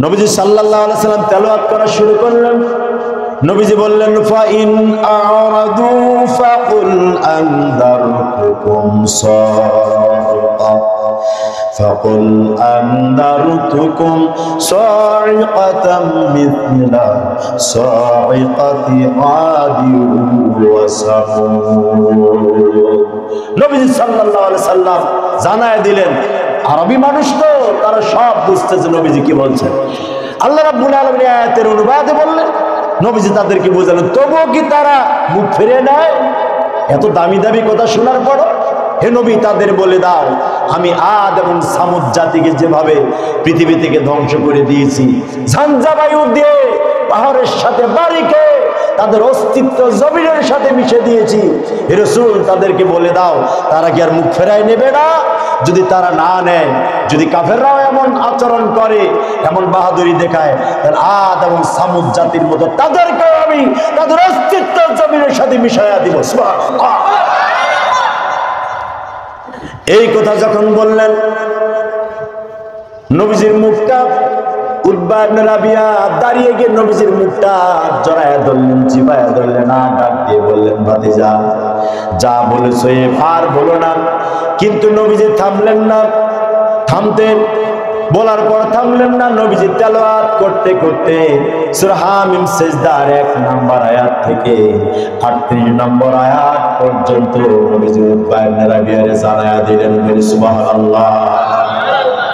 নবীজি সাল্লাল্লাহু আলাইহি সাল্লাম তেলাওয়াত করা শুরু করলেন। নবীজি বললেন, ফাইন আরাদু ফাকুল আনদারতুকুম সারিকা ফাকুল আনদারতুকুম সারিকাতাম মিথলা সারিকাতি আদি ওয়া সামুদ। নবীজি সাল্লাল্লাহু আলাইহি সাল্লাম জানায় দিলেন, আরবি মানুষ তো, তারা সব বুঝতেছে নবীজি কি বলছেন। আল্লাহ রাব্বুল আলামিন আয়াতের অনুবাদে বললেন, নবীজি তাদেরকে বোঝালেন, তবুও কি তারা মুখ ফিরে নেয়? এত দামি দামি কথা শোনার পর হে নবী তাদের বলে দাও, আমি আদ এবং সামুদ জাতিকে যেভাবে পৃথিবী থেকে ধ্বংস করে দিয়েছি, ঝঞ্ঝাবায়ু দিয়ে পাহাড়ের সাথে বাড়িকে তাদের অস্তিত্ব জমিনের সাথে মিশে দিয়েছি, হে রাসূল তাদেরকে বলে দাও, তারা কি আর মুখ ফেরায় নেবে না? যদি তারা না নেয়, যদি কাফেররাও এমন আচরণ করে, এমন বাহাদুরি দেখায়, তাহলে আদ এবং সামুদ জাতির মতো তাদেরকেও আমি তাদের অস্তিত্ব জমিনের সাথে মিশাইয়া দিব। সুবহানাল্লাহ। এই কথা যখন বললেন, নবীজির মুখটা উতবা ইবনে রাবিয়া দাঁড়িয়ে গিয়ে নবীজির মুখটা জড়ায়া ধরলেন, চিপায়া ধরলেন, আর ডাক দিয়ে বললেন, ভাতিজা যা বলেছো আর বলো না। কিন্তু নবীজি থামলেন না, বলার পর থামলেন না। নবীজি তেলাওয়াত করতে করতে সূরা হামিম সিজদার 1 নম্বর আয়াত থেকে 38 নম্বর আয়াত পর্যন্ত নবীজি উতবা ইবনে রাবিয়ারে জানায়া দিলেন। বলি সুবহানাল্লাহ।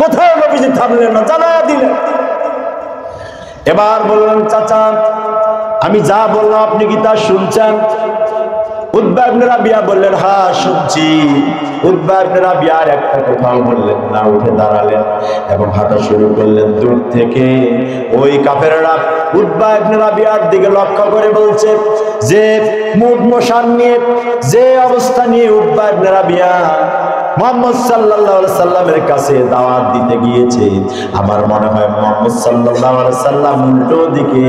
কোথাও নবীজি থামলেন না, জানায়া দিলেন। এবার বললেন, চাচা আমি যা বললাম আপনি কি তা শুনছেন? উতবা ইবনে রাবিয়া বললেন, হ্যাঁ শুনছি। উতবা ইবনে রাবিয়া আর একটা কথাও বললেন না, উঠে দাঁড়ালেন এবং হাঁটা শুরু করলেন। দূর থেকে ওই কাফেররা উতবা ইবনে রাবিয়ার দিকে লক্ষ্য করে বলছে, যে মুড মশান নিয়ে, যে অবস্থা নিয়ে উতবা ইবনে রাবিয়া মুহাম্মদ সাল্লাল্লাহু আলাইহি সাল্লামের কাছে দাওয়াত দিতে গিয়েছে, আমার মনে হয় মুহাম্মদ সাল্লাল্লাহু আলাইহি সাল্লাম উল্টো দিকে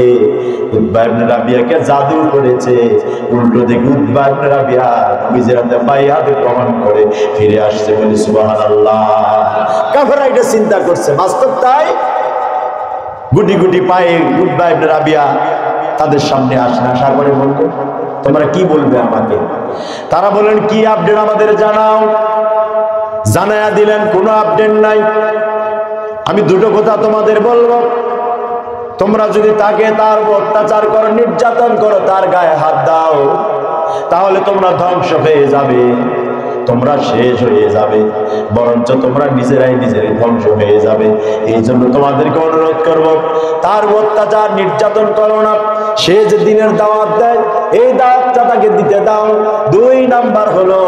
উতবা ইবনে রাবিয়াকে জাদু করেছে। উল্টো দিকে উতবা ইবনে রাবিয়া নবীজির হাতে বাইয়াত গ্রহণ করে ফিরে আসছে। বলি সুবহানাল্লাহ। কাফেররা এটা চিন্তা করছে, বাস্তব তাই। গুটি গুটি পায়ে উতবা ইবনে রাবিয়া তাদের সামনে আসেন। আসার পরে বলতো, তোমরা কি বলবে আমাকে? তারা বলেন, কি আপডেট আমাদের জানাও। জানায়া দিলেন, কোনো আপডেট নাই। আমি দুটো কথা তোমাদের বলবো, তোমরা যদি তাকে তার অত্যাচার করো, নির্যাতন করো, তার গায়ে হাত দাও, তাহলে তোমরা ধ্বংস হয়ে যাবে, তোমরা শেষ হয়ে যাবে, বরঞ্চ তোমরা নিজেরাই ধ্বংস হয়ে যাবে। এই জন্য তোমাদেরকে অনুরোধ করব, তার অত্যাচার নির্যাতন করো না। সে যে দিনের দাওয়াত দেয়, এই দাওয়াতটা তাকে দিতে দাও। 2 নাম্বার হলো,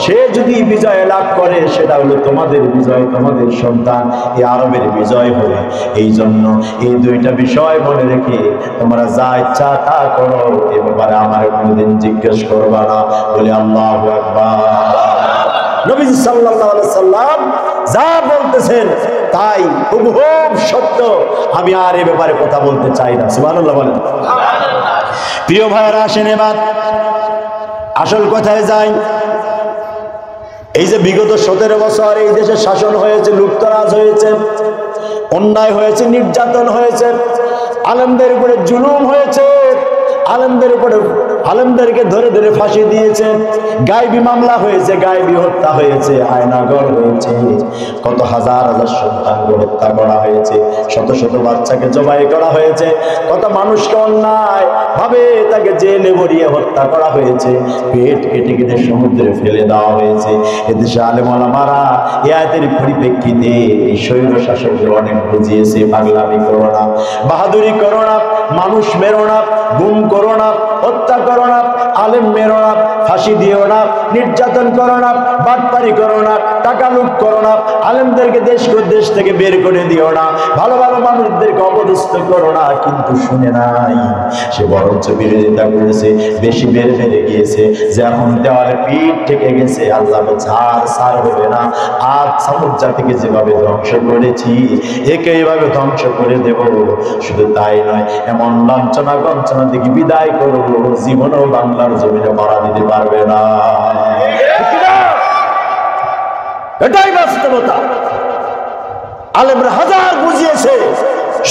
সে যদি বিজয় লাভ করে, সেটা হলো তোমাদের বিজয়, তোমাদের সন্তান এই আরবের বিজয় হবে। এই জন্য এই 2টা বিষয় মনে রেখে তোমরা যা ইচ্ছা তা করো, এ ব্যাপারে আমার কোনোদিন জিজ্ঞেস করবা না। বলে আল্লাহু আকবার। নবী সাল্লাল্লাহু আলাইহি সাল্লাম যা বলতেছেন তাই হুবহুব সত্য। আমি আর এই ব্যাপারে কথা বলতে চাই না। সুবহানাল্লাহ বলেন। প্রিয় ভাইরা, আসেন এবার আসল কথায় যাই। এই যে বিগত 17 বছর এই দেশে শাসন হয়েছে, লুটতরাজ হয়েছে, অন্যায় হয়েছে, নির্যাতন হয়েছে, আলেমদের উপরে জুলুম হয়েছে, আলেমদেরকে ধরে ধরে ফাঁসি দিয়েছে, গায়েবী মামলা হয়েছে, গায়েবী হত্যা হয়েছে, আয়নাগর হয়েছে, কত হাজার হাজার সন্তানকে হত্যা করা হয়েছে, শত শত বাচ্চাকে জবাই করা হয়েছে, কত মানুষকে অন্যায় ভাবে তাকে জেলে ভরিয়ে হত্যা করা হয়েছে, পেট কেটে কেটে সমুদ্রে ফেলে দেওয়া হয়েছে। এদেশে আলেম ওলামারা এই আয়াতের পরিপ্রেক্ষিতে এই স্বৈর শাসকদের অনেক বুঝিয়েছে, পাগলামি করো না, বাহাদুরি করো না, মানুষ মেরো না, গুম করো না, হত্যা করো না, আলেম মেরো না, ফাঁসি দিও না, নির্যাতন করো না, বাটপারি করো না, টাকা লুট করো না, আলেমদেরকে দেশ থেকে বের করে দিও না, ভালো ভালো মানুষদেরকে অপদস্থ করো না। কিন্তু শুনে নাই, সে বরঞ্চ বিরোধিতা করেছে, বেশি বেড়ে গিয়েছে, যে এখন দেওয়ালে পিঠ ঠেকে গেছে। আল্লাহ ছাড় হবে না। আজ সামুদ জাতিকে যেভাবে ধ্বংস করেছি, একে এইভাবে ধ্বংস করে দেব। শুধু তাই নয়, এমন লাঞ্ছনা গঞ্চনা থেকে বিদায় করব, জীবনও বাংলার জমিনে মারা দিতে পারবে না। এটাই বাস্তবতা। আলেমরা হাজার বুঝিয়েছে,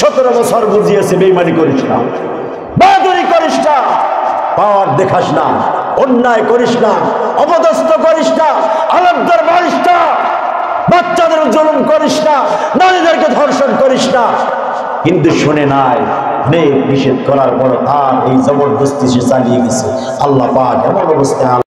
17 বছর বুঝিয়েছে বেঈমানি করিস না, বাহাদুরি করিস না, পাওয়ার দেখাস না, অন্যায় করিস না, অপদস্থ করিস না, আলেমদের মারিস না, বাচ্চাদের জুলুম করিস না, নারীদেরকে ধর্ষণ করিস না। কিন্তু শুনে নাই, নিষেধ করার পর তার এই জবরদস্তি সে চালিয়ে গেছে। আল্লাহ পাক এমন অবস্থায়